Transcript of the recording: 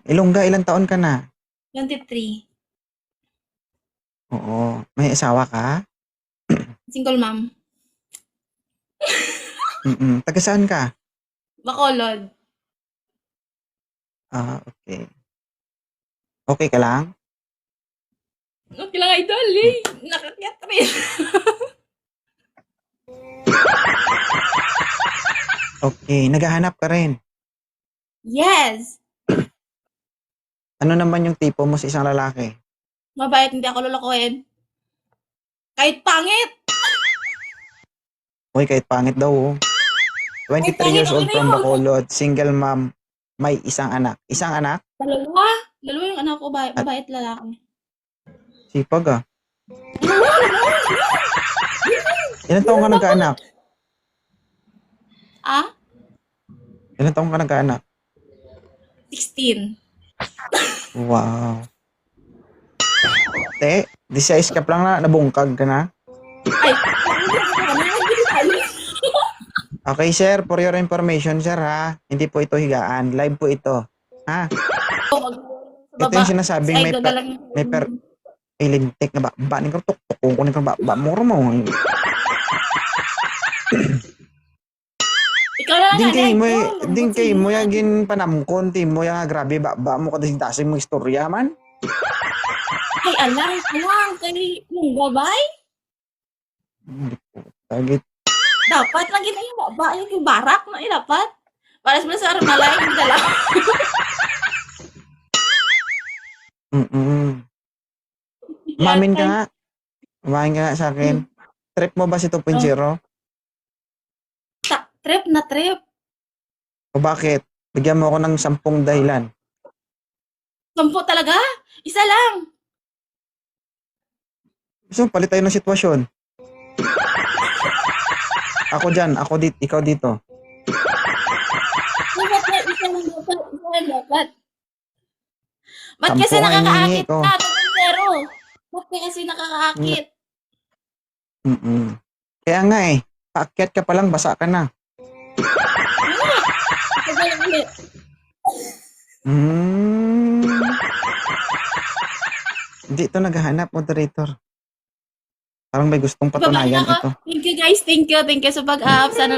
Ilongga, ilang taon ka na? 23. Oo. May asawa ka? Single mom. Taga saan ka? Bacolod. Okay. Okay ka lang? Okay lang, idol Hmm. eh. Nakakyat rin. Okay, naghahanap ka rin. Yes! Ano naman yung tipo mo sa isang lalaki? Mabait, hindi ako lolokohin. Kahit pangit! Uy, kahit pangit daw, oh. Kahit 23 pangit, years okay old na from yun. Bacolod, single mom, may isang anak. Isang anak? Dalawa. Dalawa yung anak ko, At mabait lalaki. sipag ah. Dalawa, dalawa, dalawa. Ilan taong ka nagkaanak? Ah? Ilan taong ka nagkaanak? 16. Wow. Te, 16 ka pa lang na, nabungkag ka na. Ay, hindi tayo. Okay, sir, for your information, sir, ha? Hindi po ito higaan. Live po ito. Ha? Sa Ito baba. yung Si sinasabing idol na lang may ilintik na ba ni ko tuktok ko ni ko ba mo mo. Ikaw na lang Ding nga, kay mo, idol. ding Lambot kay mo sila. yagin panamkon, ti mo yang grabe ba mo kadasig-dasig mo istorya man. Ay, alang, alang. Kay mong babay. Tagit. Dapat lagi na yung babay. Yung barak na dapat. Para sa malay, yung dala. Umamin ka Yakan. nga. Umamin ka nga sa akin. Trip mo ba si 2.0? Trip na trip. O bakit? Bigyan mo ako ng 10 dahilan. 10 talaga? Isa lang. So, palit tayo ng sitwasyon. Ako dyan, ako dito, ikaw dito. Dapat na isa lang dapat. Isa lang dapat. Ba't 10 kasi nga hinihingi nakakaakit ko. ka? 2.0. Ba't kasi nakakaakit? Kaya nga eh, paakyat ka pa lang, basa ka na. Tagal ulit. Hindi ito naghahanap, moderator. Parang may gustong Babae patunayan na ako. ito. Thank you guys. Thank you. Thank you sa pag-up. Sana